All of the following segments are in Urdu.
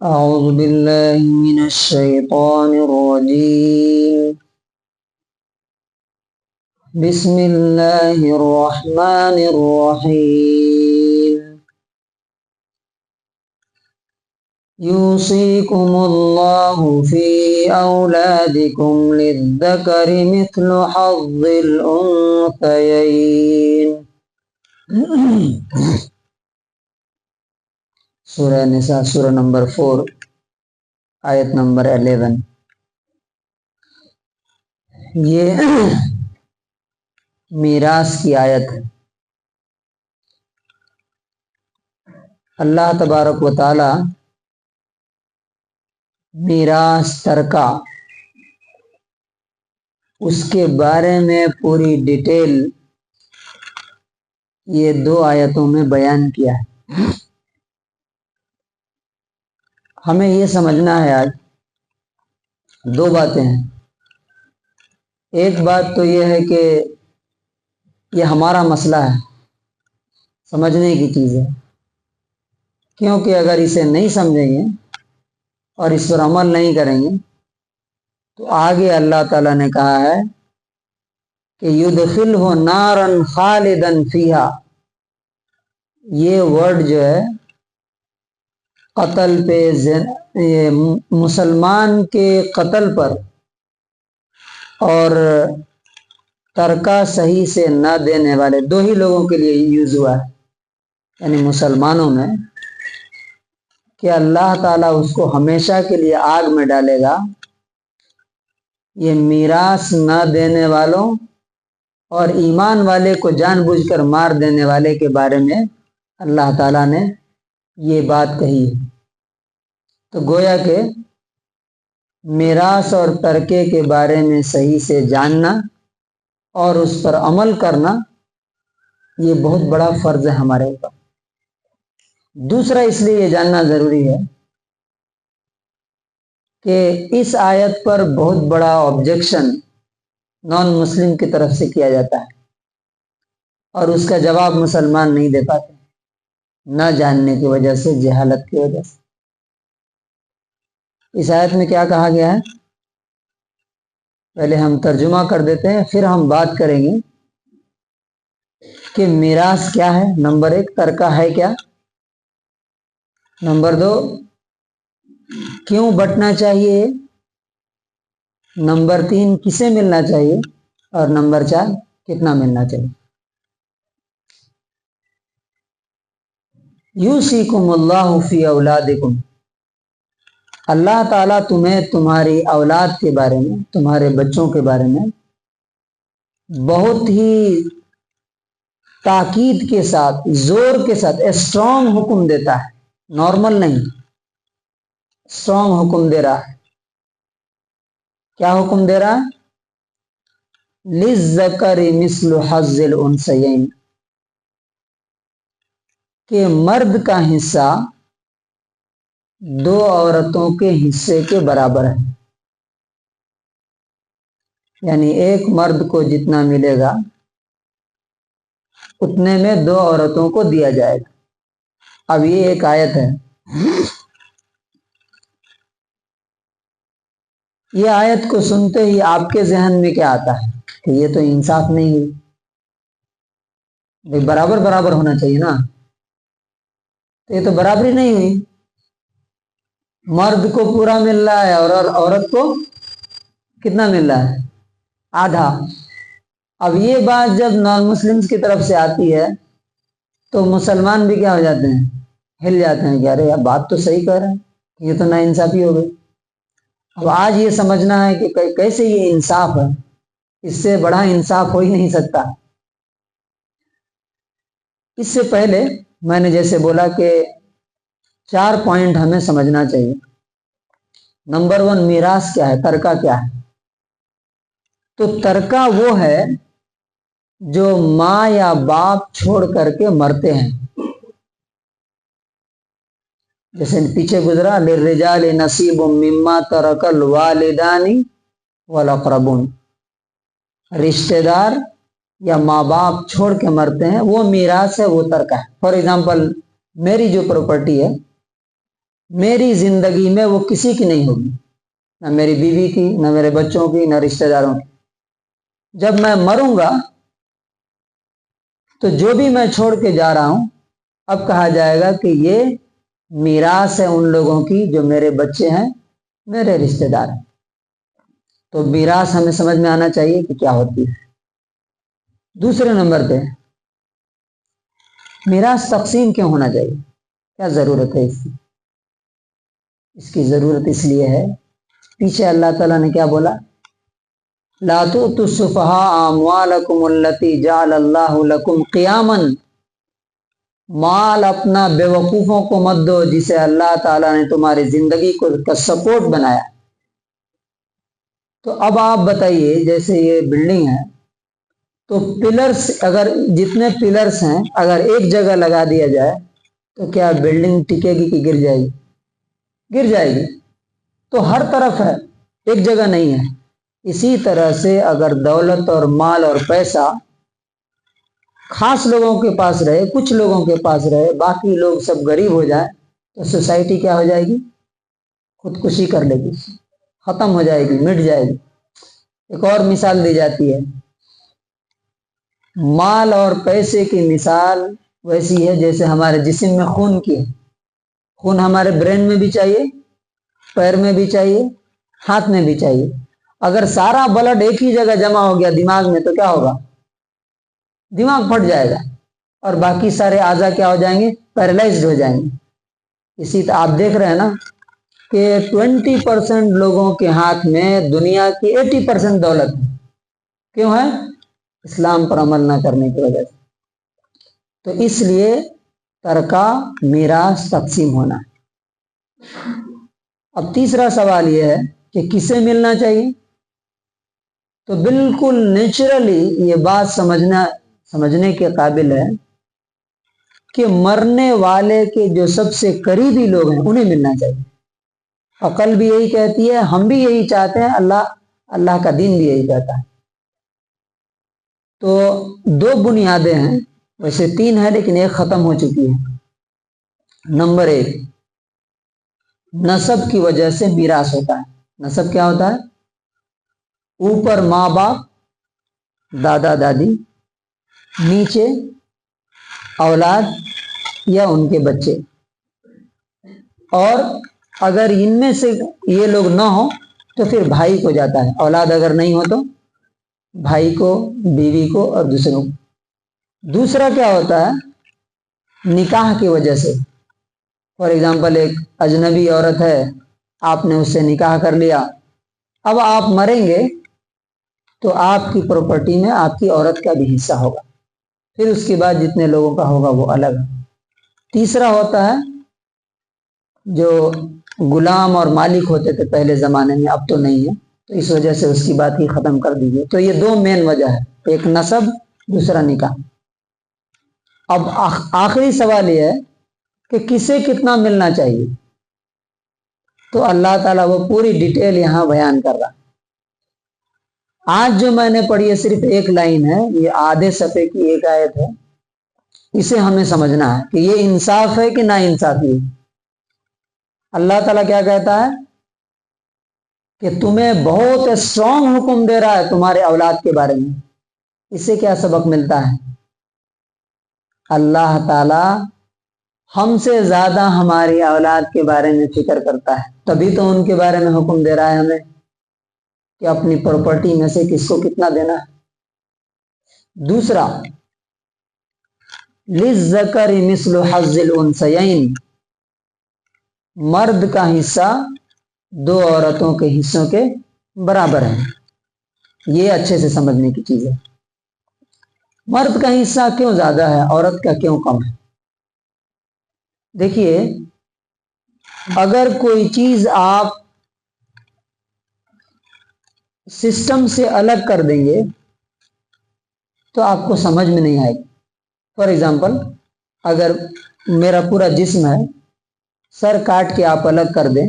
أعوذ بالله من الشيطان الرجيم. بسم الله الرحمن الرحيم. يوصيكم الله في أولادكم للذكر مثل حظ الأنثيين. سورہ نساء سورہ نمبر 4 آیت نمبر 11. یہ میراث کی آیت ہے. اللہ تبارک و تعالی میراث ترکہ اس کے بارے میں پوری ڈیٹیل یہ 2 آیتوں میں بیان کیا ہے. ہمیں یہ سمجھنا ہے آج 2 باتیں ہیں. ایک بات تو یہ ہے کہ یہ ہمارا مسئلہ ہے، سمجھنے کی چیز ہے، کیونکہ اگر اسے نہیں سمجھیں گے اور اس پر عمل نہیں کریں گے تو آگے اللہ تعالیٰ نے کہا ہے کہ یدخلہ نارا خالدا فیہا. یہ ورڈ جو ہے قتل پہ، مسلمان کے قتل پر اور ترکہ صحیح سے نہ دینے والے 2 ہی لوگوں کے لیے یوز ہوا ہے، یعنی مسلمانوں میں، کہ اللہ تعالیٰ اس کو ہمیشہ کے لیے آگ میں ڈالے گا. یہ میراث نہ دینے والوں اور ایمان والے کو جان بوجھ کر مار دینے والے کے بارے میں اللہ تعالیٰ نے یہ بات کہی ہے. تو گویا کہ میراث اور ترکے کے بارے میں صحیح سے جاننا اور اس پر عمل کرنا یہ بہت بڑا فرض ہے ہمارے اوپر. دوسرا اس لیے یہ جاننا ضروری ہے کہ اس آیت پر بہت بڑا آبجیکشن نان مسلم کی طرف سے کیا جاتا ہے اور اس کا جواب مسلمان نہیں دے پاتے، نہ جاننے کی وجہ سے، جہالت کی وجہ سے. اس آیت میں کیا کہا گیا ہے پہلے ہم ترجمہ کر دیتے ہیں، پھر ہم بات کریں گے کہ میراث کیا ہے. نمبر 1 ترکہ ہے کیا، نمبر 2 کیوں بٹنا چاہیے، نمبر 3 کسے ملنا چاہیے، اور نمبر 4 کتنا ملنا چاہیے. یوصیکم اللہ فی اولادکم. اللہ تعالیٰ تمہیں تمہاری اولاد کے بارے میں، تمہارے بچوں کے بارے میں بہت ہی تاکید کے ساتھ، زور کے ساتھ اسٹرانگ حکم دیتا ہے، نارمل نہیں، اسٹرانگ حکم دے رہا ہے. کیا حکم دے رہا ہے؟ للذکر مثل حظ الانثیین، کہ مرد کا حصہ 2 عورتوں کے حصے کے برابر ہے. یعنی ایک مرد کو جتنا ملے گا اتنے میں 2 عورتوں کو دیا جائے گا. اب یہ ایک آیت ہے، یہ آیت کو سنتے ہی آپ کے ذہن میں کیا آتا ہے کہ یہ تو انصاف نہیں ہوئی، برابر برابر ہونا چاہیے نا. تو یہ تو برابری نہیں ہوئی، مرد کو پورا مل رہا ہے اور عورت کو کتنا مل رہا ہے؟ آدھا. اب یہ بات جب نان مسلمز کی طرف سے آتی ہے تو مسلمان بھی کیا ہو جاتے ہیں؟ ہل جاتے ہیں کہ ارے یار بات تو صحیح کہہ رہے ہیں، یہ تو ناانصافی ہو گئی. اب آج یہ سمجھنا ہے کہ کیسے یہ انصاف ہے، اس سے بڑا انصاف ہو ہی نہیں سکتا. اس سے پہلے میں نے جیسے بولا کہ 4 پوائنٹ ہمیں سمجھنا چاہیے. نمبر 1 میراث کیا ہے، ترکہ کیا ہے. تو ترکہ وہ ہے جو ماں یا باپ چھوڑ کر کے مرتے ہیں. جیسے پیچھے گزرا للرجال نصیب مما ترک الوالدان والاقربون، رشتہ دار یا ماں باپ چھوڑ کے مرتے ہیں، وہ میراث ہے، وہ ترکہ ہے. فار ایگزامپل میری جو پراپرٹی ہے میری زندگی میں وہ کسی کی نہیں ہوگی، نہ میری بیوی کی، نہ میرے بچوں کی، نہ رشتہ داروں کی۔ جب میں مروں گا تو جو بھی میں چھوڑ کے جا رہا ہوں، اب کہا جائے گا کہ یہ میراث ہے ان لوگوں کی جو میرے بچے ہیں، میرے رشتہ دار ہیں۔ تو میراث ہمیں سمجھ میں آنا چاہیے کہ کیا ہوتی ہے۔ دوسرے نمبر پہ میراث تقسیم کیوں ہونا چاہیے، کیا ضرورت ہے اس کی؟ اس کی ضرورت اس لیے ہے، پیچھے اللہ تعالیٰ نے کیا بولا؟ لا تؤتوا السفهاء اموالکم التی جعل اللہ لکم قیاما، مال اپنا بے وقوفوں کو مت دو جسے اللہ تعالیٰ نے تمہاری زندگی کو کا سپورٹ بنایا۔ تو اب آپ بتائیے، جیسے یہ بلڈنگ ہے تو پلرز، اگر جتنے پلرز ہیں اگر ایک جگہ لگا دیا جائے تو کیا بلڈنگ ٹکے گی کہ گر جائے گی؟ گر جائے گی۔ تو ہر طرف ہے، ایک جگہ نہیں ہے۔ اسی طرح سے اگر دولت اور مال اور پیسہ خاص لوگوں کے پاس رہے، کچھ لوگوں کے پاس رہے، باقی لوگ سب غریب ہو جائیں، تو سوسائٹی کیا ہو جائے گی؟ خودکشی کر لے گی، ختم ہو جائے گی، مٹ جائے گی۔ ایک اور مثال دی جاتی ہے، مال اور پیسے کی مثال ویسی ہے جیسے ہمارے جسم میں خون کی ہے۔ خون ہمارے برین میں بھی چاہیے، پیر میں بھی چاہیے، ہاتھ میں بھی چاہیے۔ اگر سارا بلڈ ایک ہی جگہ جمع ہو گیا دماغ میں تو کیا ہوگا؟ دماغ پھٹ جائے گا اور باقی سارے اعضاء کیا ہو جائیں گے؟ پیرالائزڈ ہو جائیں گے۔ اسی طرح آپ دیکھ رہے ہیں نا کہ 20% لوگوں کے ہاتھ میں دنیا کی 80% دولت ہے۔ کیوں ہے؟ اسلام پر عمل نہ کرنے کی وجہ سے۔ تو اس لیے ترکہ میراث تقسیم ہونا ہے۔ اب تیسرا سوال یہ ہے کہ کسے ملنا چاہیے؟ تو بالکل نیچرلی یہ بات سمجھنے کے قابل ہے کہ مرنے والے کے جو سب سے قریبی لوگ ہیں انہیں ملنا چاہیے۔ عقل بھی یہی کہتی ہے، ہم بھی یہی چاہتے ہیں، اللہ کا دین بھی یہی کہتا ہے۔ تو دو بنیادیں ہیں، ویسے 3 ہیں لیکن ایک ختم ہو چکی ہے۔ نمبر 1، نسب کی وجہ سے میراث ہوتا ہے۔ نسب کیا ہوتا ہے؟ اوپر ماں باپ، دادا دادی، نیچے اولاد یا ان کے بچے، اور اگر ان میں سے یہ لوگ نہ ہوں تو پھر بھائی کو جاتا ہے۔ اولاد اگر نہیں ہو تو بھائی کو، بیوی کو اور دوسروں کو۔ دوسرا کیا ہوتا ہے؟ نکاح کی وجہ سے۔ فار ایگزامپل ایک اجنبی عورت ہے، آپ نے اس سے نکاح کر لیا، اب آپ مریں گے تو آپ کی پراپرٹی میں آپ کی عورت کا بھی حصہ ہوگا، پھر اس کے بعد جتنے لوگوں کا ہوگا وہ الگ ہے۔ تیسرا ہوتا ہے جو غلام اور مالک ہوتے تھے پہلے زمانے میں، اب تو نہیں ہے، تو اس وجہ سے اس کی بات ہی ختم کر دیجیے۔ تو یہ 2 مین وجہ ہے، ایک نسب، دوسرا نکاح۔ اب آخری سوال یہ ہے کہ کسے کتنا ملنا چاہیے؟ تو اللہ تعالیٰ وہ پوری ڈیٹیل یہاں بیان کر رہا۔ آج جو میں نے پڑھی ہے صرف ایک لائن ہے، یہ آدھے صفحے کی ایک آیت ہے، اسے ہمیں سمجھنا ہے کہ یہ انصاف ہے کہ نا انصافی ہے۔ اللہ تعالیٰ کیا کہتا ہے کہ تمہیں بہت اسٹرانگ حکم دے رہا ہے تمہارے اولاد کے بارے میں۔ اس سے کیا سبق ملتا ہے؟ اللہ تعالیٰ ہم سے زیادہ ہماری اولاد کے بارے میں فکر کرتا ہے، تبھی تو ان کے بارے میں حکم دے رہا ہے ہمیں کہ اپنی پراپرٹی میں سے کس کو کتنا دینا ہے۔ دوسرا، للذکر مثل حظ الانثیین، مرد کا حصہ 2 عورتوں کے حصوں کے برابر ہے۔ یہ اچھے سے سمجھنے کی چیز ہے۔ مرد کا حصہ کیوں زیادہ ہے، عورت کا کیوں کم ہے؟ دیکھیے، اگر کوئی چیز آپ سسٹم سے الگ کر دیں گے تو آپ کو سمجھ میں نہیں آئے گی۔ فار ایگزامپل، اگر میرا پورا جسم ہے، سر کاٹ کے آپ الگ کر دیں،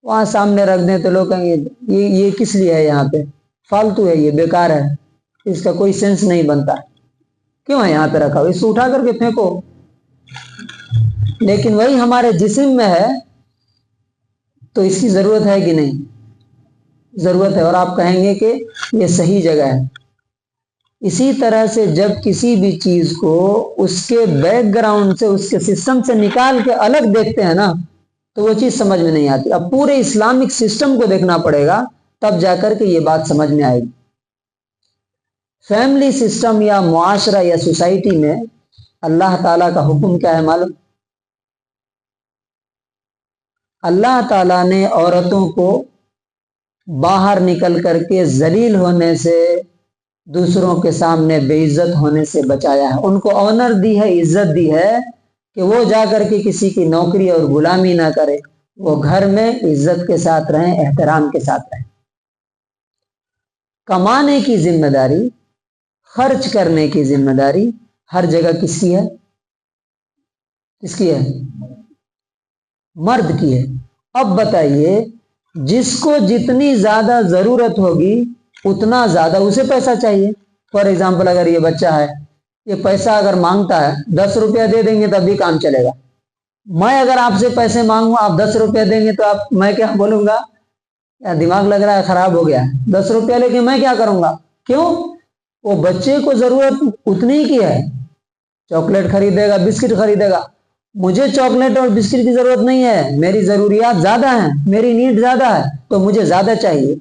وہاں سامنے رکھ دیں تو لوگ کہیں گے یہ کس لیے ہے، یہاں پہ فالتو ہے، یہ بیکار ہے، اس کا کوئی سینس نہیں بنتا، کیوں ہے یہاں پہ رکھا ہو، اس کو اٹھا کر کے پھینکو۔ لیکن وہی ہمارے جسم میں ہے تو اس کی ضرورت ہے کہ نہیں؟ ضرورت ہے، اور آپ کہیں گے کہ یہ صحیح جگہ ہے۔ اسی طرح سے جب کسی بھی چیز کو اس کے بیک گراؤنڈ سے، اس کے سسٹم سے نکال کے الگ دیکھتے ہیں نا، تو وہ چیز سمجھ میں نہیں آتی۔ اب پورے اسلامک سسٹم کو دیکھنا پڑے گا، تب جا کر کے یہ بات سمجھ میں آئے گی۔ فیملی سسٹم یا معاشرہ یا سوسائٹی میں اللہ تعالیٰ کا حکم کیا ہے معلوم؟ اللہ تعالیٰ نے عورتوں کو باہر نکل کر کے ذلیل ہونے سے، دوسروں کے سامنے بے عزت ہونے سے بچایا ہے۔ ان کو آنر دی ہے، عزت دی ہے کہ وہ جا کر کے کسی کی نوکری اور غلامی نہ کرے، وہ گھر میں عزت کے ساتھ رہیں، احترام کے ساتھ رہیں۔ کمانے کی ذمہ داری، خرچ کرنے کی ذمہ داری ہر جگہ کس کی ہے؟ کس کی ہے؟ مرد کی ہے۔ اب بتائیے، جس کو جتنی زیادہ ضرورت ہوگی اتنا زیادہ اسے پیسہ چاہیے۔ فار ایگزامپل، اگر یہ بچہ ہے، یہ پیسہ اگر مانگتا ہے 10 روپیہ دے دیں گے تب بھی کام چلے گا۔ میں اگر آپ سے پیسے مانگوں، آپ 10 روپیہ دیں گے تو میں کیا بولوں گا؟ یا دماغ لگ رہا ہے خراب ہو گیا، 10 روپیہ لے کے میں کیا کروں گا؟ کیوں؟ وہ بچے کو ضرورت اتنی کی ہے، چاکلیٹ خریدے گا، بسکٹ خریدے گا۔ مجھے چاکلیٹ اور بسکٹ کی ضرورت نہیں ہے، میری ضروریات زیادہ ہیں، میری نیڈ زیادہ ہے، تو مجھے زیادہ چاہیے۔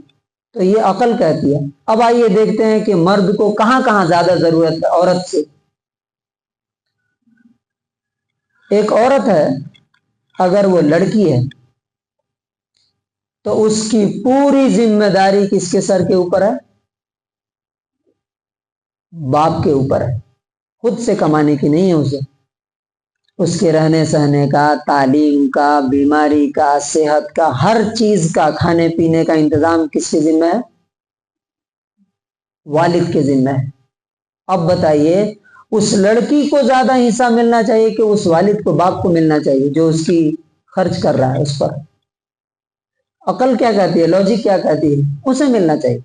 تو یہ عقل کہتی ہے۔ اب آئیے دیکھتے ہیں کہ مرد کو کہاں کہاں زیادہ ضرورت ہے عورت سے۔ ایک عورت ہے، اگر وہ لڑکی ہے تو اس کی پوری ذمہ داری کس کے سر کے اوپر ہے؟ باپ کے اوپر ہے۔ خود سے کمانے کی نہیں ہے اسے۔ اس کے رہنے سہنے کا، تعلیم کا، بیماری کا، صحت کا، ہر چیز کا، کھانے پینے کا انتظام کس کے ذمہ ہے؟ والد کے ذمہ ہے۔ اب بتائیے، اس لڑکی کو زیادہ حصہ ملنا چاہیے کہ اس والد کو، باپ کو ملنا چاہیے جو اس کی خرچ کر رہا ہے اس پر؟ عقل کیا کہتی ہے، لاجک کیا کہتی ہے؟ اسے ملنا چاہیے۔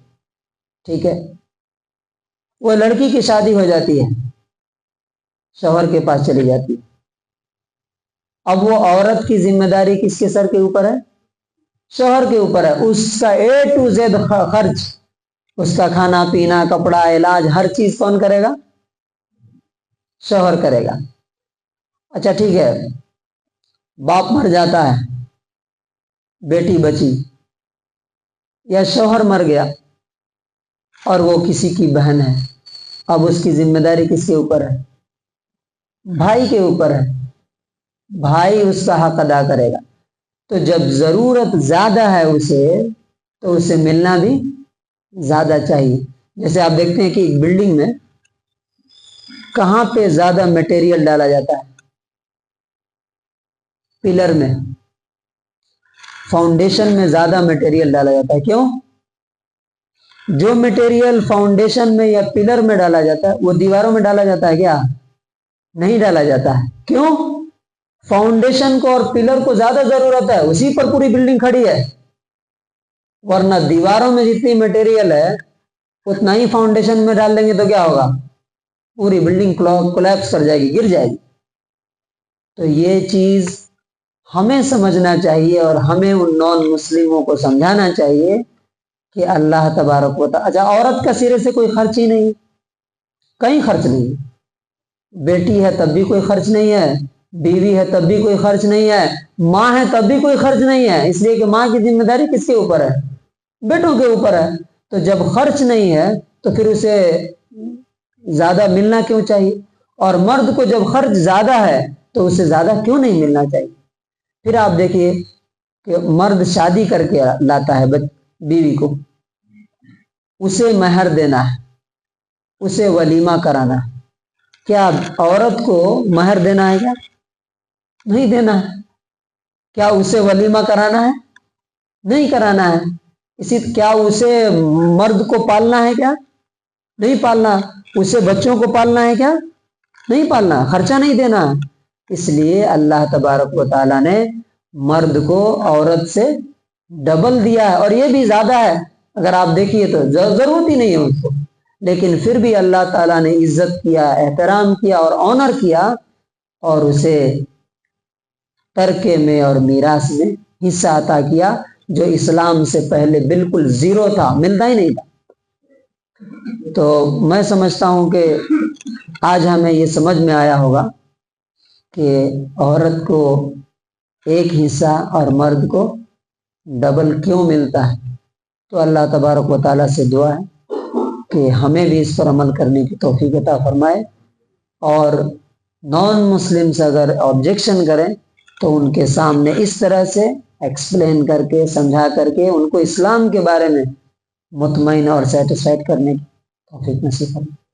ٹھیک ہے، وہ لڑکی کی شادی ہو جاتی ہے، شوہر کے پاس چلی جاتی ہے۔ اب وہ عورت کی ذمہ داری کس کے سر کے اوپر ہے؟ شوہر کے اوپر ہے۔ اس کا A to Z خرچ، اس کا کھانا پینا، کپڑا، علاج، ہر چیز کون کرے گا؟ شوہر کرے گا۔ اچھا ٹھیک ہے، باپ مر جاتا ہے، بیٹی بچی، یا شوہر مر گیا اور وہ کسی کی بہن ہے، اب اس کی ذمہ داری کس کے اوپر ہے؟ بھائی کے اوپر ہے۔ بھائی اس کا حق ادا کرے گا۔ تو جب ضرورت زیادہ ہے اسے، تو اسے ملنا بھی زیادہ چاہیے۔ جیسے آپ دیکھتے ہیں کہ ایک بلڈنگ میں کہاں پہ زیادہ میٹیریل ڈالا جاتا ہے؟ پلر میں، فاؤنڈیشن میں زیادہ میٹیریل ڈالا جاتا ہے۔ کیوں؟ جو میٹیریل فاؤنڈیشن میں یا پلر میں ڈالا جاتا ہے وہ دیواروں میں ڈالا جاتا ہے کیا؟ نہیں ڈالا جاتا ہے۔ کیوں؟ فاؤنڈیشن کو اور پلر کو زیادہ ضرورت ہے، اسی پر پوری بلڈنگ کھڑی ہے۔ ورنہ دیواروں میں جتنی میٹیریل ہے اتنا ہی فاؤنڈیشن میں ڈال دیں گے تو کیا ہوگا؟ پوری بلڈنگ کولیپس کر جائے گی، گر جائے گی۔ تو یہ چیز ہمیں سمجھنا چاہیے اور ہمیں ان نان مسلموں کو سمجھانا چاہیے کہ اللہ تبارک و تعالی، اچھا عورت کا سرے سے کوئی خرچ ہی نہیں، کہیں خرچ نہیں۔ بیٹی ہے تب بھی کوئی خرچ نہیں ہے، بیوی ہے تب بھی کوئی خرچ نہیں ہے، ماں ہے تب بھی کوئی خرچ نہیں ہے، اس لیے کہ ماں کی ذمہ داری کس کے اوپر ہے؟ بیٹوں کے اوپر ہے۔ تو جب خرچ نہیں ہے تو پھر اسے زیادہ ملنا کیوں چاہیے؟ اور مرد کو جب خرچ زیادہ ہے تو اسے زیادہ کیوں نہیں ملنا چاہیے؟ پھر آپ دیکھیے کہ مرد شادی کر کے لاتا ہے بیوی کو، اسے مہر دینا ہے، اسے ولیمہ کرانا ہے۔ کیا عورت کو مہر دینا ہے؟ کیا نہیں دینا ہے؟ کیا اسے ولیمہ کرانا ہے؟ نہیں کرانا ہے۔ کیا اسے مرد کو پالنا ہے؟ کیا نہیں پالنا؟ اسے بچوں کو پالنا ہے؟ کیا نہیں پالنا؟ خرچہ نہیں دینا۔ اس لیے اللہ تبارک و تعالیٰ نے مرد کو عورت سے ڈبل دیا ہے، اور یہ بھی زیادہ ہے۔ اگر آپ دیکھیے تو ضرورت ہی نہیں ہے اس کو، لیکن پھر بھی اللہ تعالیٰ نے عزت کیا، احترام کیا اور آنر کیا، اور اسے ترکے میں اور میراث میں حصہ عطا کیا جو اسلام سے پہلے بالکل زیرو تھا، ملتا ہی نہیں تھا۔ تو میں سمجھتا ہوں کہ آج ہمیں یہ سمجھ میں آیا ہوگا کہ عورت کو ایک حصہ اور مرد کو ڈبل کیوں ملتا ہے۔ تو اللہ تبارک و تعالیٰ سے دعا ہے کہ ہمیں بھی اس پر عمل کرنے کی توفیق عطا فرمائے، اور نان مسلمس اگر آبجیکشن کریں تو ان کے سامنے اس طرح سے ایکسپلین کر کے، سمجھا کر کے ان کو اسلام کے بارے میں مطمئن اور سیٹسفائڈ کرنے کی توفیق نصیب فرمائے۔